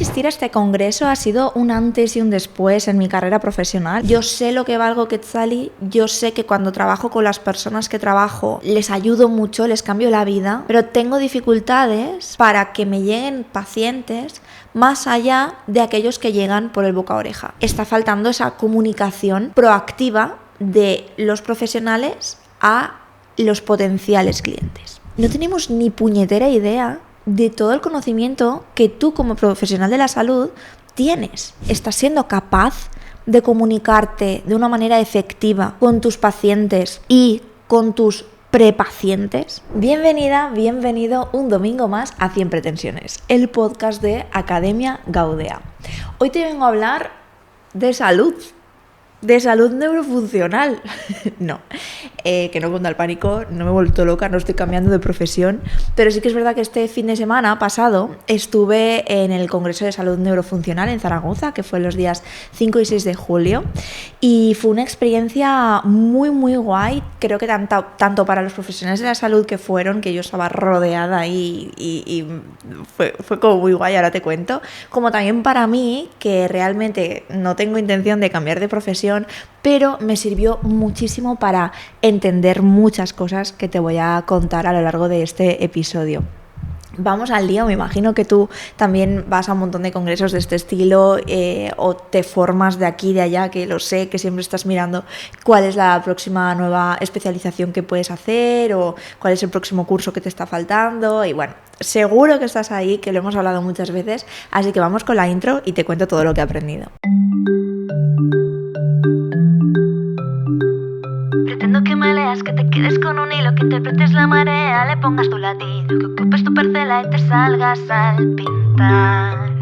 asistir a este congreso ha sido un antes y un después en mi carrera profesional. Yo sé lo que valgo Quetzali, yo sé que cuando trabajo con las personas que trabajo les ayudo mucho, les cambio la vida, pero tengo dificultades para que me lleguen pacientes más allá de aquellos que llegan por el boca a oreja. Está faltando esa comunicación proactiva de los profesionales a los potenciales clientes. No tenemos ni puñetera idea de todo el conocimiento que tú como profesional de la salud tienes. Estás siendo capaz de comunicarte de una manera efectiva con tus pacientes y con tus prepacientes. Bienvenida, bienvenido un domingo más a 100 Pretensiones, el podcast de Academia Gaudea. Hoy te vengo a hablar de salud neurofuncional. No, que no cunda el pánico, no me he vuelto loca, no estoy cambiando de profesión, pero sí que es verdad que este fin de semana pasado estuve en el Congreso de Salud Neurofuncional en Zaragoza, que fue los días 5 y 6 de julio, y fue una experiencia muy guay. Creo que tanto para los profesionales de la salud que fueron, que yo estaba rodeada y fue como muy guay, ahora te cuento, como también para mí, que realmente no tengo intención de cambiar de profesión, pero me sirvió muchísimo para entender muchas cosas que te voy a contar a lo largo de este episodio. Vamos al lío. Me imagino que tú también vas a un montón de congresos de este estilo o te formas de aquí y de allá, que lo sé, que siempre estás mirando cuál es la próxima nueva especialización que puedes hacer o cuál es el próximo curso que te está faltando, y bueno, seguro que estás ahí, que lo hemos hablado muchas veces, así que vamos con la intro y te cuento todo lo que he aprendido. Pretendo que me leas, que te quedes con un hilo, que interpretes la marea, le pongas tu latido, que ocupes tu parcela y te salgas al pintar.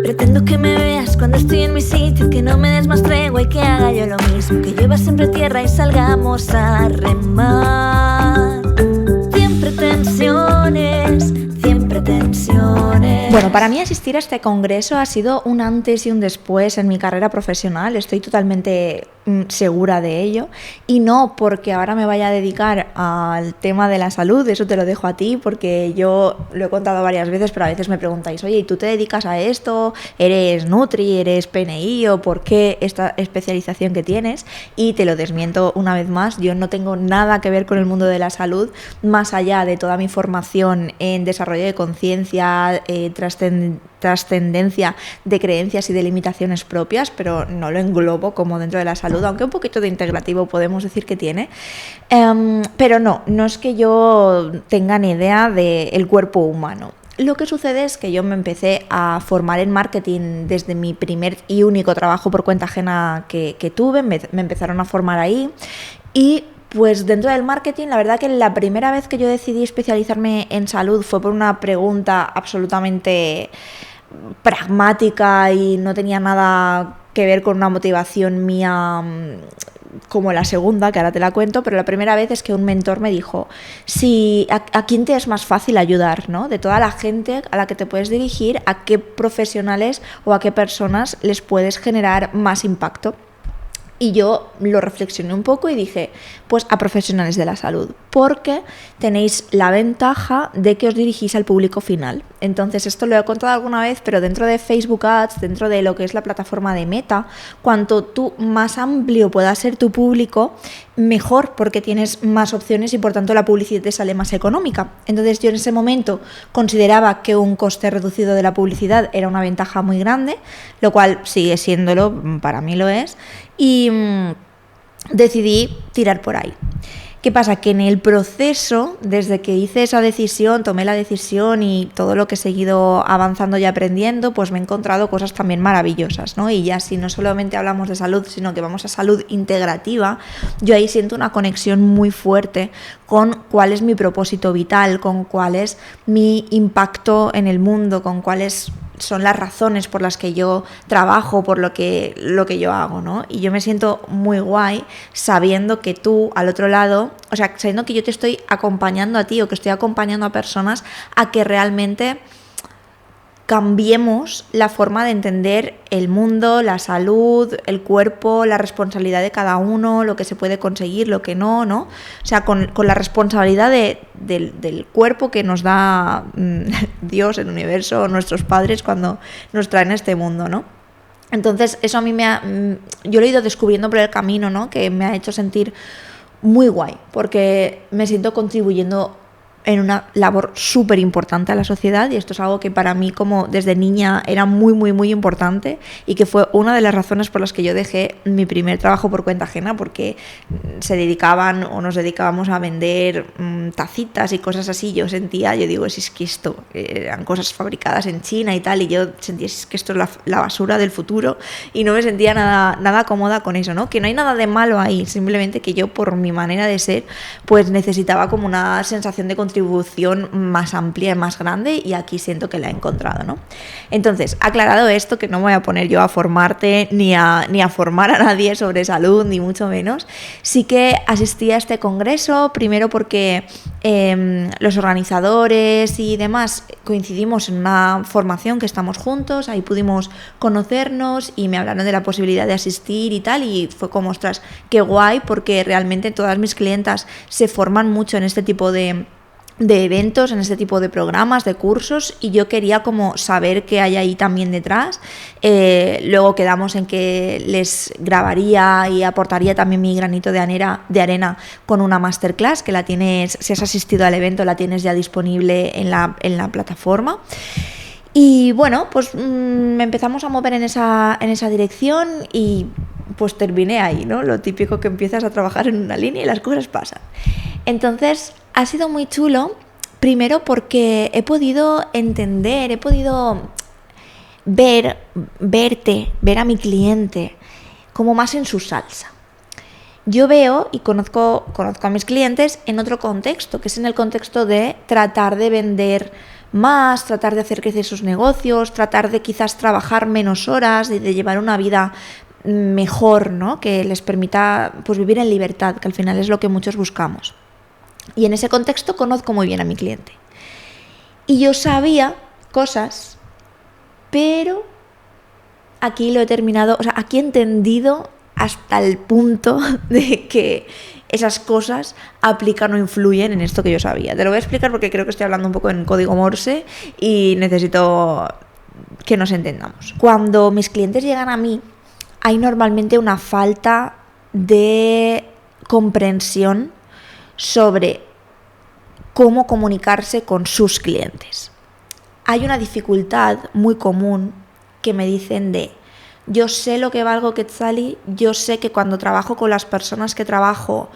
Pretendo que me veas cuando estoy en mi sitio, que no me des más tregua y que haga yo lo mismo, que llueva siempre tierra y salgamos a remar. 100 pretensiones, 100 pretensiones. Bueno, para mí asistir a este congreso ha sido un antes y un después en mi carrera profesional. Estoy totalmente segura de ello, y no porque ahora me vaya a dedicar al tema de la salud, eso te lo dejo a ti, porque yo lo he contado varias veces, pero a veces me preguntáis, oye, ¿y tú te dedicas a esto? ¿Eres Nutri? ¿Eres PNI? ¿O por qué esta especialización que tienes? Y te lo desmiento una vez más, yo no tengo nada que ver con el mundo de la salud, más allá de toda mi formación en desarrollo de conciencia, trascendencia de creencias y de limitaciones propias, pero no lo englobo como dentro de la salud, aunque un poquito de integrativo podemos decir que tiene, pero no es que yo tenga ni idea del cuerpo humano. Lo que sucede es que yo me empecé a formar en marketing desde mi primer y único trabajo por cuenta ajena que tuve. Me empezaron a formar ahí, y pues dentro del marketing, la verdad que la primera vez que yo decidí especializarme en salud fue por una pregunta absolutamente pragmática y no tenía nada que ver con una motivación mía como la segunda, que ahora te la cuento, pero la primera vez es que un mentor me dijo, ¿a quién te es más fácil ayudar, ¿no? De toda la gente a la que te puedes dirigir, ¿a qué profesionales o a qué personas les puedes generar más impacto? Y yo lo reflexioné un poco y dije, pues a profesionales de la salud, porque tenéis la ventaja de que os dirigís al público final. Entonces, esto lo he contado alguna vez, pero dentro de Facebook Ads, dentro de lo que es la plataforma de Meta, cuanto tú más amplio pueda ser tu público, mejor, porque tienes más opciones y por tanto la publicidad te sale más económica. Entonces yo en ese momento consideraba que un coste reducido de la publicidad era una ventaja muy grande, lo cual sigue siéndolo, para mí lo es, y decidí tirar por ahí. ¿Qué pasa? Que en el proceso, desde que hice esa decisión, tomé la decisión y todo lo que he seguido avanzando y aprendiendo, pues me he encontrado cosas también maravillosas, ¿no? Y ya si no solamente hablamos de salud, sino que vamos a salud integrativa, yo ahí siento una conexión muy fuerte con cuál es mi propósito vital, con cuál es mi impacto en el mundo, con cuáles son las razones por las que yo trabajo, por lo que yo hago, ¿no? Y yo me siento muy guay sabiendo que tú al otro lado, o sea, sabiendo que yo te estoy acompañando a ti o que estoy acompañando a personas a que realmente cambiemos la forma de entender el mundo, la salud, el cuerpo, la responsabilidad de cada uno, lo que se puede conseguir, lo que no, ¿no? O sea, con la responsabilidad del cuerpo que nos da Dios, el universo, nuestros padres cuando nos traen a este mundo, ¿no? Entonces, eso a mí yo lo he ido descubriendo por el camino, ¿no? Que me ha hecho sentir muy guay, porque me siento contribuyendo en una labor súper importante a la sociedad, y esto es algo que para mí como desde niña era muy, muy, muy importante, y que fue una de las razones por las que yo dejé mi primer trabajo por cuenta ajena, porque se dedicaban o nos dedicábamos a vender tacitas y cosas así. Yo digo, es que esto eran cosas fabricadas en China y tal, y yo sentía, es que esto es la basura del futuro, y no me sentía nada cómoda con eso, ¿no? Que no hay nada de malo ahí, simplemente que yo, por mi manera de ser, pues necesitaba como una sensación de contribución más amplia y más grande, y aquí siento que la he encontrado, ¿no? Entonces, aclarado esto, que no me voy a poner yo a formarte ni a formar a nadie sobre salud, ni mucho menos, sí que asistí a este congreso, primero porque los organizadores y demás coincidimos en una formación que estamos juntos, ahí pudimos conocernos y me hablaron de la posibilidad de asistir y tal, y fue como, ostras, qué guay, porque realmente todas mis clientas se forman mucho en este tipo de eventos, en este tipo de programas, de cursos, y yo quería como saber qué hay ahí también detrás. Luego quedamos en que les grabaría y aportaría también mi granito de arena con una masterclass que la tienes, si has asistido al evento, la tienes ya disponible en la plataforma. Y bueno, pues me empezamos a mover en esa dirección, y pues terminé ahí, ¿no? Lo típico, que empiezas a trabajar en una línea y las cosas pasan. Entonces, ha sido muy chulo, primero porque he podido entender, he podido ver a mi cliente como más en su salsa. Yo veo y conozco a mis clientes en otro contexto, que es en el contexto de tratar de vender más, tratar de hacer crecer sus negocios, tratar de quizás trabajar menos horas y de llevar una vida mejor, ¿no? Que les permita pues vivir en libertad, que al final es lo que muchos buscamos. Y en ese contexto conozco muy bien a mi cliente. Y yo sabía cosas, pero aquí lo he terminado, o sea, aquí he entendido hasta el punto de que esas cosas aplican o influyen en esto que yo sabía. Te lo voy a explicar porque creo que estoy hablando un poco en código Morse y necesito que nos entendamos. Cuando mis clientes llegan a mí, hay normalmente una falta de comprensión sobre cómo comunicarse con sus clientes. Hay una dificultad muy común que me dicen yo sé lo que valgo, Quetzali, yo sé que cuando trabajo con las personas que trabajo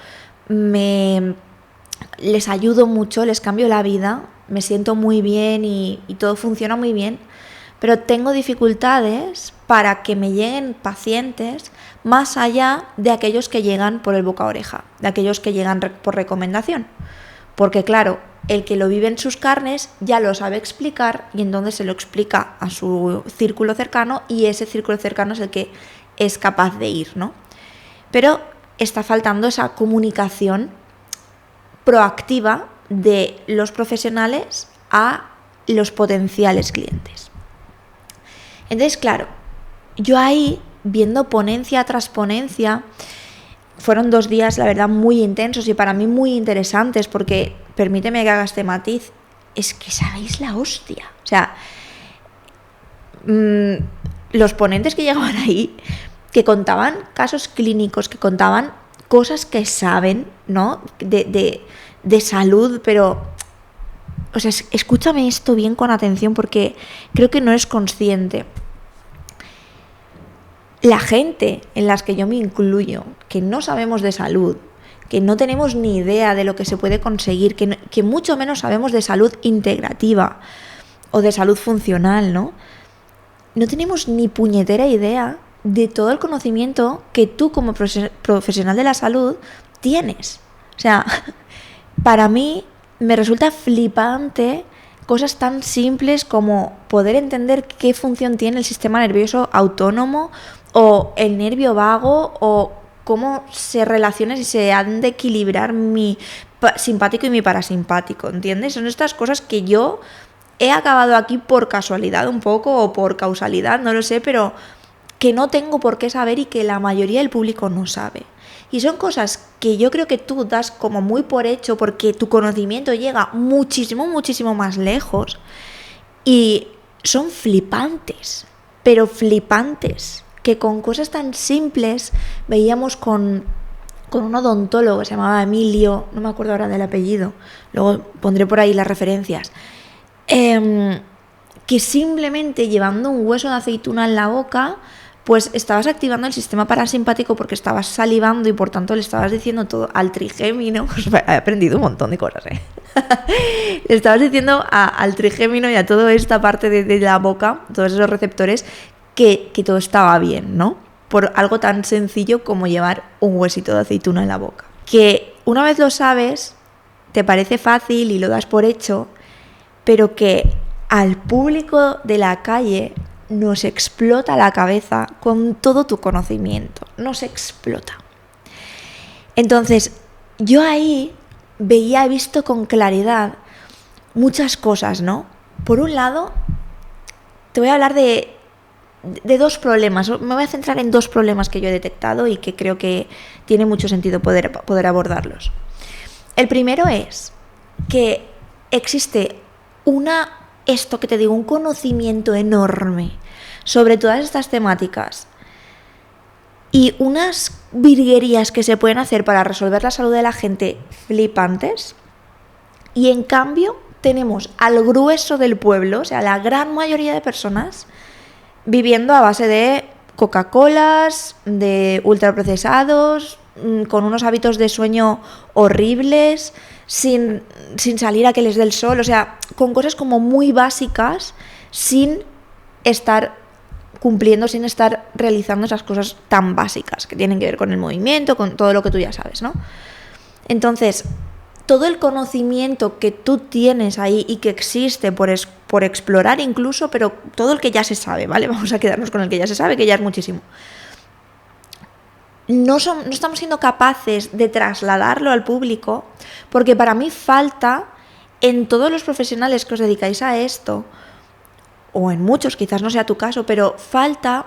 les ayudo mucho, les cambio la vida, me siento muy bien y todo funciona muy bien, pero tengo dificultades para que me lleguen pacientes más allá de aquellos que llegan por el boca a oreja, de aquellos que llegan por recomendación. Porque claro, el que lo vive en sus carnes ya lo sabe explicar, y entonces se lo explica a su círculo cercano, y ese círculo cercano es el que es capaz de ir, ¿no? Pero está faltando esa comunicación proactiva de los profesionales a los potenciales clientes. Entonces, claro, yo ahí, viendo ponencia tras ponencia, fueron 2 días, la verdad, muy intensos y para mí muy interesantes, porque, permíteme que haga este matiz, es que sabéis la hostia. O sea, los ponentes que llegaban ahí, que contaban casos clínicos, que contaban cosas que saben, ¿no? De salud, pero, o sea, escúchame esto bien con atención, porque creo que no es consciente. La gente en las que yo me incluyo, que no sabemos de salud, que no tenemos ni idea de lo que se puede conseguir, que mucho menos sabemos de salud integrativa o de salud funcional, ¿no? No tenemos ni puñetera idea de todo el conocimiento que tú como profesional de la salud tienes. O sea, para mí me resulta flipante cosas tan simples como poder entender qué función tiene el sistema nervioso autónomo o el nervio vago, o cómo se relaciona, si se han de equilibrar mi simpático y mi parasimpático, ¿entiendes? Son estas cosas que yo he acabado aquí por casualidad un poco o por causalidad, no lo sé, pero que no tengo por qué saber y que la mayoría del público no sabe. Y son cosas que yo creo que tú das como muy por hecho porque tu conocimiento llega muchísimo, muchísimo más lejos. Y son flipantes, pero flipantes, que con cosas tan simples veíamos con un odontólogo que se llamaba Emilio, no me acuerdo ahora del apellido, luego pondré por ahí las referencias, que simplemente llevando un hueso de aceituna en la boca, pues estabas activando el sistema parasimpático porque estabas salivando y por tanto le estabas diciendo todo al trigémino. He aprendido un montón de cosas, Le estabas diciendo al trigémino y a toda esta parte de la boca, todos esos receptores, que todo estaba bien, ¿no? Por algo tan sencillo como llevar un huesito de aceituna en la boca. Que una vez lo sabes, te parece fácil y lo das por hecho, pero que al público de la calle nos explota la cabeza con todo tu conocimiento, nos explota. Entonces, yo ahí he visto con claridad muchas cosas, ¿no? Por un lado, te voy a hablar de dos problemas, me voy a centrar en dos problemas que yo he detectado y que creo que tiene mucho sentido poder abordarlos. El primero es que existe esto que te digo, un conocimiento enorme sobre todas estas temáticas y unas virguerías que se pueden hacer para resolver la salud de la gente flipantes, y en cambio tenemos al grueso del pueblo, o sea, la gran mayoría de personas viviendo a base de Coca-Colas, de ultraprocesados, con unos hábitos de sueño horribles, sin salir a que les dé el sol, o sea, con cosas como muy básicas, sin estar cumpliendo, sin estar realizando esas cosas tan básicas que tienen que ver con el movimiento, con todo lo que tú ya sabes, ¿no? Entonces, todo el conocimiento que tú tienes ahí y que existe por explorar incluso, pero todo el que ya se sabe, ¿vale? Vamos a quedarnos con el que ya se sabe, que ya es muchísimo. No estamos siendo capaces de trasladarlo al público, porque para mí falta, en todos los profesionales que os dedicáis a esto, o en muchos, quizás no sea tu caso, pero falta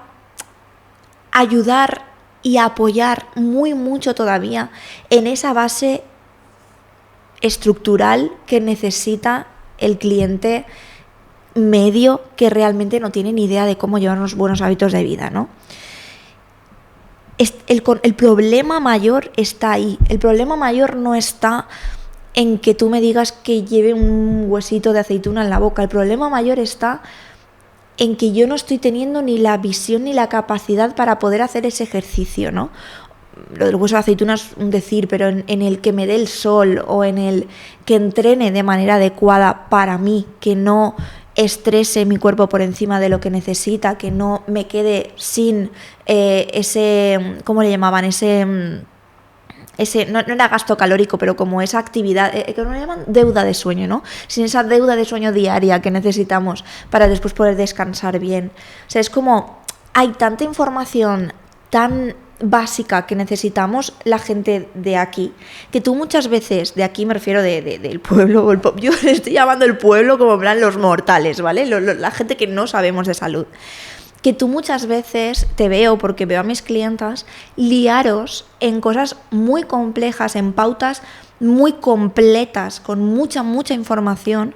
ayudar y apoyar mucho todavía en esa base estructural que necesita el cliente medio que realmente no tiene ni idea de cómo llevar unos buenos hábitos de vida, ¿no? El problema mayor está ahí. El problema mayor no está en que tú me digas que lleve un huesito de aceituna en la boca. El problema mayor está en que yo no estoy teniendo ni la visión ni la capacidad para poder hacer ese ejercicio, ¿no? Lo del hueso de aceituna es un decir, pero en el que me dé el sol o en el que entrene de manera adecuada para mí, que no estrese mi cuerpo por encima de lo que necesita, que no me quede sin ese, ¿cómo le llamaban? Ese no era gasto calórico, pero como esa actividad, que no le llaman deuda de sueño, ¿no? Sin esa deuda de sueño diaria que necesitamos para después poder descansar bien. O sea, es como hay tanta información tan básica que necesitamos la gente de aquí, que tú muchas veces, de aquí me refiero del pueblo, yo le estoy llamando el pueblo como en plan los mortales, ¿vale? La gente que no sabemos de salud. Que tú muchas veces te veo, porque veo a mis clientas, liaros en cosas muy complejas, en pautas muy completas, con mucha información,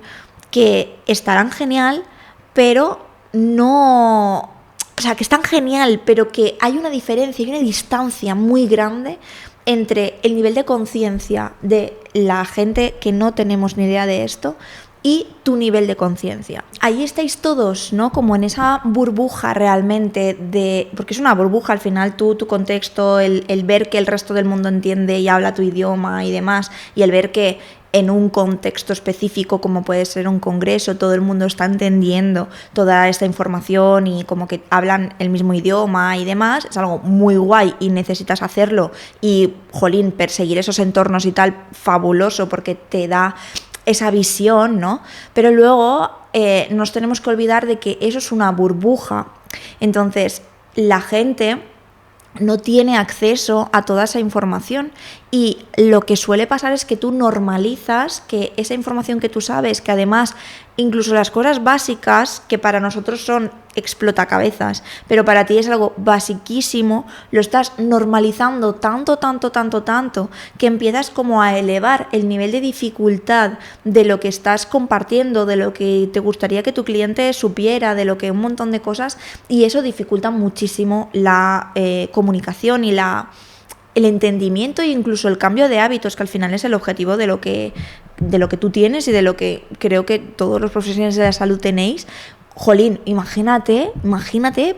que estarán genial, pero no... O sea, que están genial, pero que hay una diferencia, hay una distancia muy grande entre el nivel de conciencia de la gente que no tenemos ni idea de esto y tu nivel de conciencia. Ahí estáis todos, ¿no? Como en esa burbuja realmente porque es una burbuja al final, tu contexto, el ver que el resto del mundo entiende y habla tu idioma y demás, y el ver que en un contexto específico como puede ser un congreso, todo el mundo está entendiendo toda esta información y como que hablan el mismo idioma y demás, es algo muy guay y necesitas hacerlo y, jolín, perseguir esos entornos y tal, fabuloso, porque te da esa visión, ¿no? Pero luego nos tenemos que olvidar de que eso es una burbuja. Entonces, la gente no tiene acceso a toda esa información, y lo que suele pasar es que tú normalizas que esa información que tú sabes, que además incluso las cosas básicas que para nosotros son explotacabezas, pero para ti es algo basiquísimo, lo estás normalizando tanto, que empiezas como a elevar el nivel de dificultad de lo que estás compartiendo, de lo que te gustaría que tu cliente supiera, de lo que un montón de cosas, y eso dificulta muchísimo la comunicación y el entendimiento e incluso el cambio de hábitos, que al final es el objetivo de lo que tú tienes y de lo que creo que todos los profesionales de la salud tenéis. Jolín, imagínate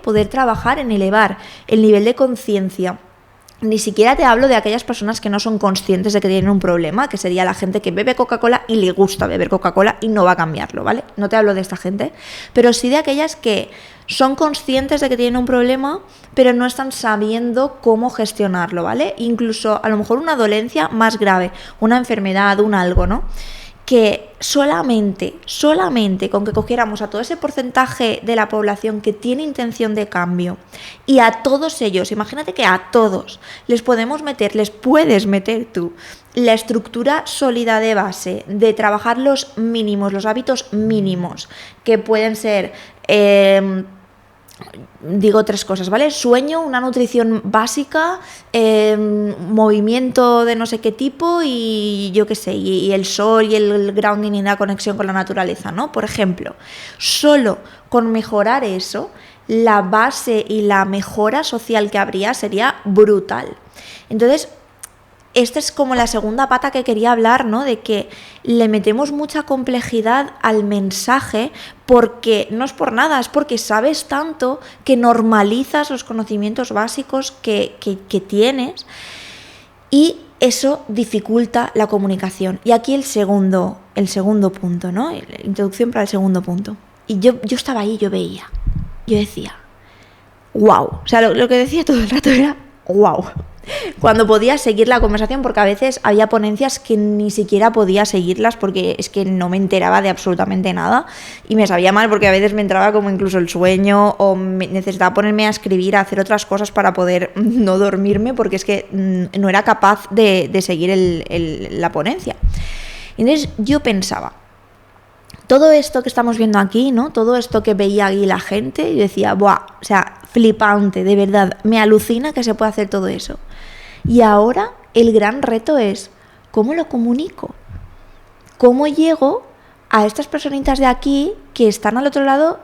poder trabajar en elevar el nivel de conciencia. Ni siquiera te hablo de aquellas personas que no son conscientes de que tienen un problema, que sería la gente que bebe Coca-Cola y le gusta beber Coca-Cola y no va a cambiarlo, ¿vale? No te hablo de esta gente, pero sí de aquellas que son conscientes de que tienen un problema, pero no están sabiendo cómo gestionarlo, ¿vale? Incluso a lo mejor una dolencia más grave, una enfermedad, un algo, ¿no? Que solamente con que cogiéramos a todo ese porcentaje de la población que tiene intención de cambio, y a todos ellos, imagínate que a todos les puedes meter tú la estructura sólida de base, de trabajar los mínimos, los hábitos mínimos, que pueden ser... digo 3 cosas, ¿vale? Sueño, una nutrición básica, movimiento de no sé qué tipo y yo qué sé, y el sol y el grounding y la conexión con la naturaleza, ¿no? Por ejemplo, solo con mejorar eso, la base y la mejora social que habría sería brutal. Entonces, esta es como la segunda pata que quería hablar, ¿no? De que le metemos mucha complejidad al mensaje, porque no es por nada, es porque sabes tanto que normalizas los conocimientos básicos que tienes, y eso dificulta la comunicación. Y aquí el segundo punto, ¿no? La introducción para el segundo punto. Y yo estaba ahí, yo decía, wow. O sea, lo que decía todo el rato era wow. Cuando podía seguir la conversación, porque a veces había ponencias que ni siquiera podía seguirlas porque es que no me enteraba de absolutamente nada y me sabía mal, porque a veces me entraba como incluso el sueño, o necesitaba ponerme a escribir, a hacer otras cosas para poder no dormirme, porque es que no era capaz de seguir la ponencia. Entonces yo pensaba, todo esto que estamos viendo aquí, ¿no? Todo esto que veía aquí la gente, yo decía, ¡buah! O sea, flipante, de verdad, me alucina que se pueda hacer todo eso. Y ahora el gran reto es, ¿cómo lo comunico? ¿Cómo llego a estas personitas de aquí que están al otro lado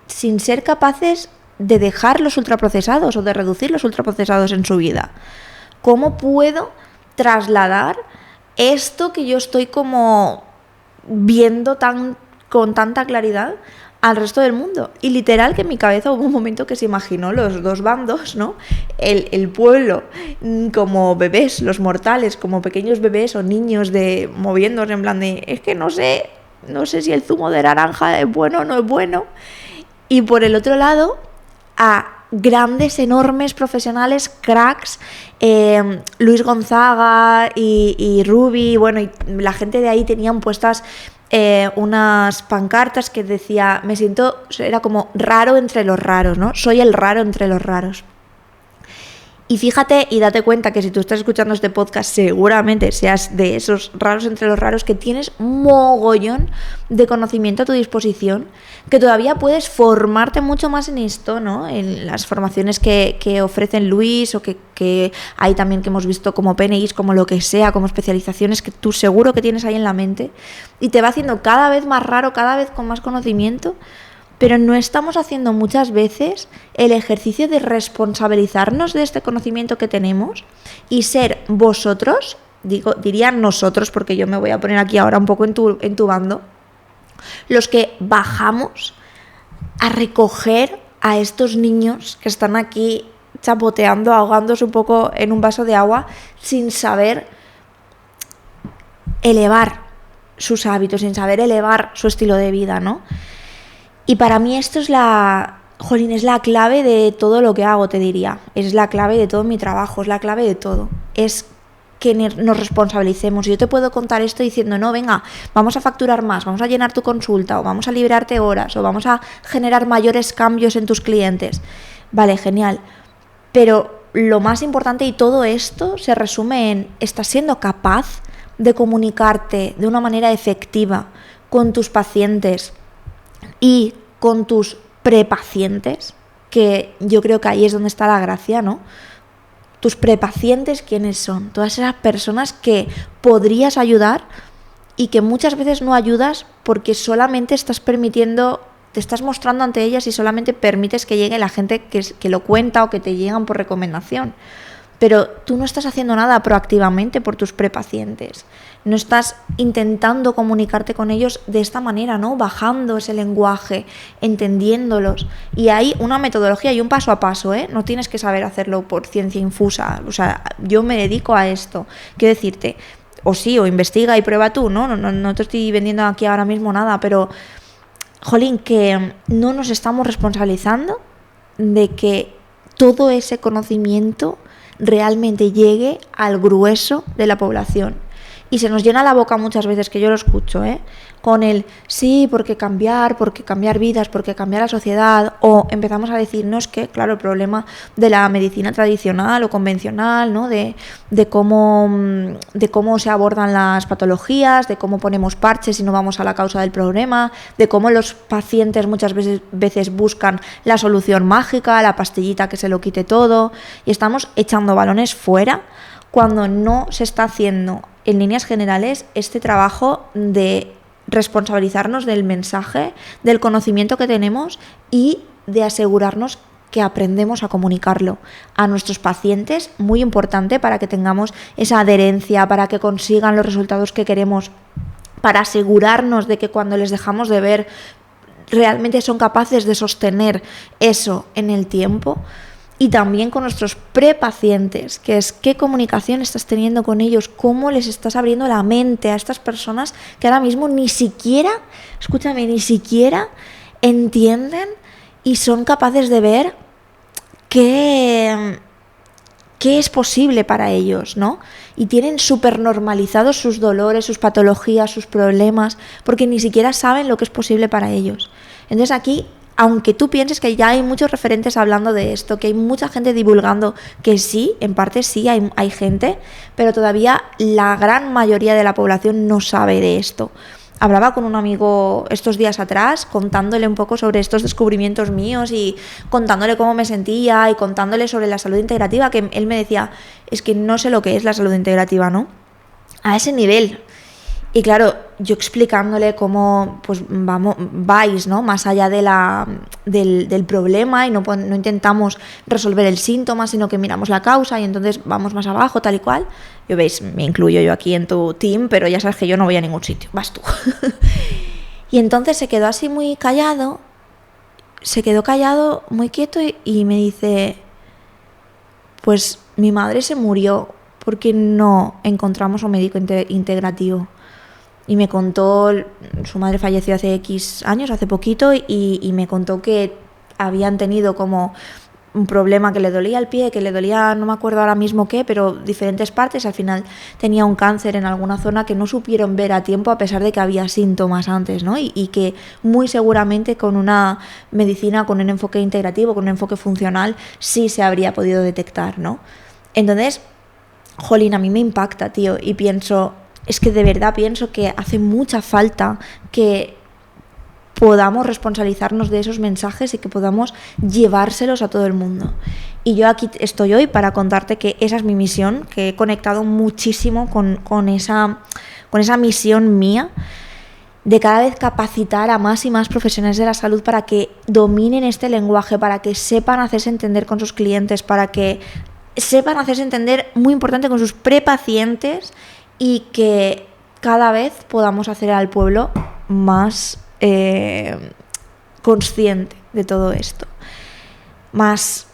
sin ser capaces de dejar los ultraprocesados o de reducir los ultraprocesados en su vida? ¿Cómo puedo trasladar esto que yo estoy como viendo con tanta claridad al resto del mundo? Y literal que en mi cabeza hubo un momento que se imaginó los dos bandos, ¿no? El pueblo como bebés, los mortales como pequeños bebés o niños moviéndose en plan de, es que no sé si el zumo de naranja es bueno o no es bueno. Y por el otro lado, a grandes, enormes profesionales, cracks, Luis Gonzaga y Ruby, bueno, y la gente de ahí tenían puestas unas pancartas que decía, era como raro entre los raros, ¿no? Soy el raro entre los raros. Y fíjate y date cuenta que si tú estás escuchando este podcast, seguramente seas de esos raros entre los raros, que tienes mogollón de conocimiento a tu disposición, que todavía puedes formarte mucho más en esto, ¿no? En las formaciones que ofrecen Luis, o que hay también que hemos visto como PNIs, como lo que sea, como especializaciones que tú seguro que tienes ahí en la mente, y te va haciendo cada vez más raro, cada vez con más conocimiento. Pero no estamos haciendo muchas veces el ejercicio de responsabilizarnos de este conocimiento que tenemos y ser vosotros, diría nosotros, porque yo me voy a poner aquí ahora un poco en tu bando, los que bajamos a recoger a estos niños que están aquí chapoteando, ahogándose un poco en un vaso de agua, sin saber elevar sus hábitos, sin saber elevar su estilo de vida, ¿no? Y para mí esto es la clave de todo lo que hago, te diría. Es la clave de todo mi trabajo, es la clave de todo. Es que nos responsabilicemos. Yo te puedo contar esto diciendo, no, venga, vamos a facturar más, vamos a llenar tu consulta, o vamos a liberarte horas, o vamos a generar mayores cambios en tus clientes. Vale, genial. Pero lo más importante, y todo esto se resume en: ¿estás siendo capaz de comunicarte de una manera efectiva con tus pacientes y con tus prepacientes? Que yo creo que ahí es donde está la gracia, ¿no? Tus prepacientes, ¿quiénes son? Todas esas personas que podrías ayudar y que muchas veces no ayudas porque solamente estás permitiendo, te estás mostrando ante ellas y solamente permites que llegue la gente que lo cuenta o que te llegan por recomendación. Pero tú no estás haciendo nada proactivamente por tus prepacientes. No estás intentando comunicarte con ellos de esta manera, ¿no? Bajando ese lenguaje, entendiéndolos. Y hay una metodología y un paso a paso, ¿eh? No tienes que saber hacerlo por ciencia infusa. O sea, yo me dedico a esto. Quiero decirte, o investiga y prueba tú, ¿no? No te estoy vendiendo aquí ahora mismo nada, pero, jolín, que no nos estamos responsabilizando de que todo ese conocimiento realmente llegue al grueso de la población. Y se nos llena la boca muchas veces, que yo lo escucho, con el sí, porque cambiar vidas, porque cambiar la sociedad, o empezamos a decir, no, es que, claro, el problema de la medicina tradicional o convencional, ¿no? de cómo se abordan las patologías, de cómo ponemos parches y no vamos a la causa del problema, de cómo los pacientes muchas veces buscan la solución mágica, la pastillita que se lo quite todo, y estamos echando balones fuera cuando no se está haciendo en líneas generales este trabajo de responsabilizarnos del mensaje, del conocimiento que tenemos y de asegurarnos que aprendemos a comunicarlo a nuestros pacientes, muy importante para que tengamos esa adherencia, para que consigan los resultados que queremos, para asegurarnos de que cuando les dejamos de ver realmente son capaces de sostener eso en el tiempo. Y también con nuestros prepacientes, que es qué comunicación estás teniendo con ellos, cómo les estás abriendo la mente a estas personas que ahora mismo ni siquiera entienden y son capaces de ver qué es posible para ellos, ¿no? Y tienen súper normalizados sus dolores, sus patologías, sus problemas, porque ni siquiera saben lo que es posible para ellos. Entonces aquí, aunque tú pienses que ya hay muchos referentes hablando de esto, que hay mucha gente divulgando, que sí, en parte sí, hay gente, pero todavía la gran mayoría de la población no sabe de esto. Hablaba con un amigo estos días atrás, contándole un poco sobre estos descubrimientos míos y contándole cómo me sentía y contándole sobre la salud integrativa, que él me decía, es que no sé lo que es la salud integrativa, ¿no? A ese nivel. Y claro, yo explicándole cómo pues vais, ¿no? Más allá del problema y no intentamos resolver el síntoma, sino que miramos la causa y entonces vamos más abajo, tal y cual. Yo veis, me incluyo yo aquí en tu team, pero ya sabes que yo no voy a ningún sitio, vas tú. Y entonces se quedó así muy callado, muy quieto y me dice, pues mi madre se murió porque no encontramos un médico integrativo. Y me contó, su madre falleció hace X años, hace poquito, y me contó que habían tenido como un problema, que le dolía el pie, que le dolía, no me acuerdo ahora mismo qué, pero diferentes partes. Al final tenía un cáncer en alguna zona que no supieron ver a tiempo a pesar de que había síntomas antes, ¿no? Y que muy seguramente con una medicina, con un enfoque integrativo, con un enfoque funcional, sí se habría podido detectar, ¿no? Entonces, jolín, a mí me impacta, tío, y pienso... Es que de verdad pienso que hace mucha falta que podamos responsabilizarnos de esos mensajes y que podamos llevárselos a todo el mundo. Y yo aquí estoy hoy para contarte que esa es mi misión, que he conectado muchísimo con esa misión mía de cada vez capacitar a más y más profesionales de la salud para que dominen este lenguaje, para que sepan hacerse entender con sus clientes, para que sepan hacerse entender, muy importante, con sus prepacientes, y que cada vez podamos hacer al pueblo más consciente de todo esto, más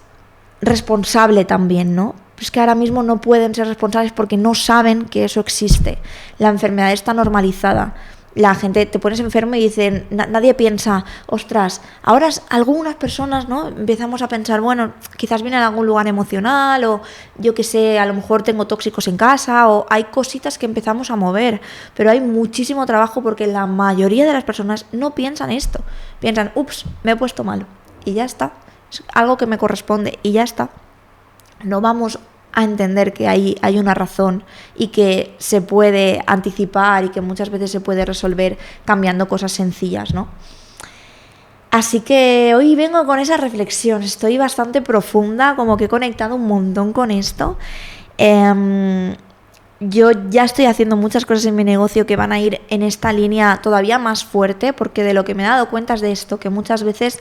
responsable también, ¿no? Es que ahora mismo no pueden ser responsables porque no saben que eso existe. La enfermedad está normalizada. La gente, te pones enfermo y dicen, nadie piensa, ostras, ahora algunas personas, ¿no? Empezamos a pensar, bueno, quizás viene de algún lugar emocional, o yo qué sé, a lo mejor tengo tóxicos en casa, o hay cositas que empezamos a mover, pero hay muchísimo trabajo porque la mayoría de las personas no piensan esto, piensan, ups, me he puesto malo, y ya está, es algo que me corresponde, y ya está. no vamos a entender que hay una razón y que se puede anticipar y que muchas veces se puede resolver cambiando cosas sencillas, ¿no? Así que hoy vengo con esa reflexión, estoy bastante profunda, como que he conectado un montón con esto. Yo ya estoy haciendo muchas cosas en mi negocio que van a ir en esta línea todavía más fuerte, porque de lo que me he dado cuenta es de esto, que muchas veces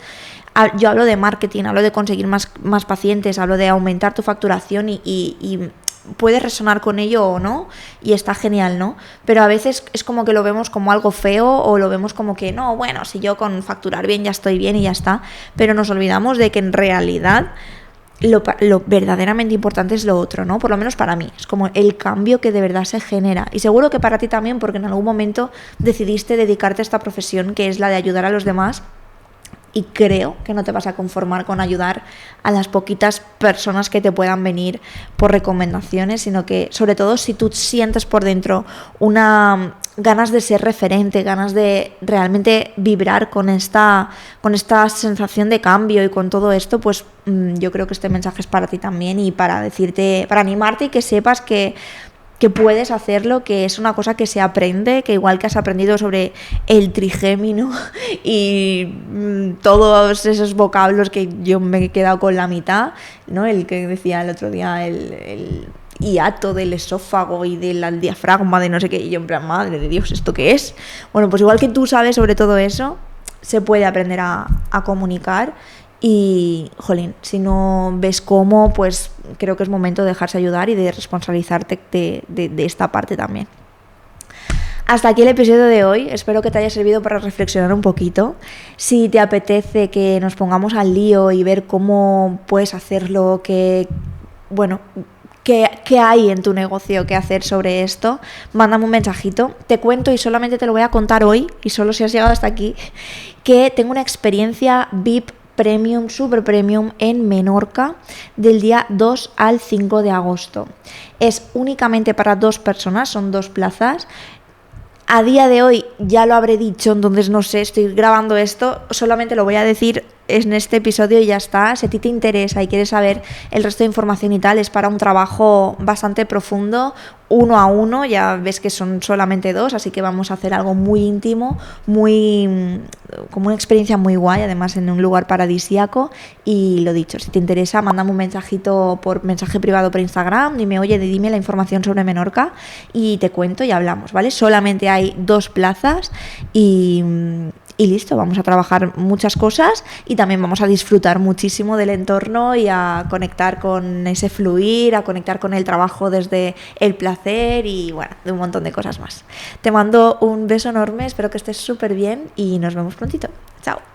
yo hablo de marketing, hablo de conseguir más pacientes, hablo de aumentar tu facturación y puede resonar con ello o no, y está genial, ¿no? Pero a veces es como que lo vemos como algo feo o lo vemos como que no, bueno, si yo con facturar bien ya estoy bien y ya está, pero nos olvidamos de que en realidad lo verdaderamente importante es lo otro, ¿no? Por lo menos para mí, es como el cambio que de verdad se genera, y seguro que para ti también, porque en algún momento decidiste dedicarte a esta profesión que es la de ayudar a los demás. Y creo que no te vas a conformar con ayudar a las poquitas personas que te puedan venir por recomendaciones, sino que, sobre todo, si tú sientes por dentro ganas de ser referente, ganas de realmente vibrar con esta sensación de cambio y con todo esto, pues yo creo que este mensaje es para ti también y para decirte, para animarte y que sepas que puedes hacerlo, que es una cosa que se aprende, que igual que has aprendido sobre el trigémino y todos esos vocablos que yo me he quedado con la mitad, ¿no? El que decía el otro día, el hiato del esófago y del diafragma, de no sé qué, y yo en plan, madre de Dios, ¿esto qué es? Bueno, pues igual que tú sabes sobre todo eso, se puede aprender a comunicar. Y, jolín, si no ves cómo, pues creo que es momento de dejarse ayudar y de responsabilizarte de esta parte también. Hasta aquí el episodio de hoy, espero que te haya servido para reflexionar un poquito. Si te apetece que nos pongamos al lío y ver cómo puedes hacerlo, ¿qué hay en tu negocio que hacer sobre esto? Mándame un mensajito, te cuento y solamente te lo voy a contar hoy, y solo si has llegado hasta aquí, que tengo una experiencia VIP Premium, Super Premium en Menorca del día 2 al 5 de agosto. Es únicamente para 2 personas, son 2 plazas. A día de hoy ya lo habré dicho, entonces no sé, estoy grabando esto, solamente lo voy a decir en este episodio y ya está. Si a ti te interesa y quieres saber el resto de información y tal, es para un trabajo bastante profundo, 1 a 1, ya ves que son solamente 2, así que vamos a hacer algo muy íntimo, como una experiencia muy guay, además en un lugar paradisíaco. Y lo dicho, si te interesa, mándame un mensajito por mensaje privado por Instagram, dime la información sobre Menorca y te cuento y hablamos, ¿vale? Solamente hay 2 plazas y listo, vamos a trabajar muchas cosas y también vamos a disfrutar muchísimo del entorno y a conectar con ese fluir, a conectar con el trabajo desde el placer y bueno, de un montón de cosas más. Te mando un beso enorme, espero que estés súper bien y nos vemos prontito. Chao.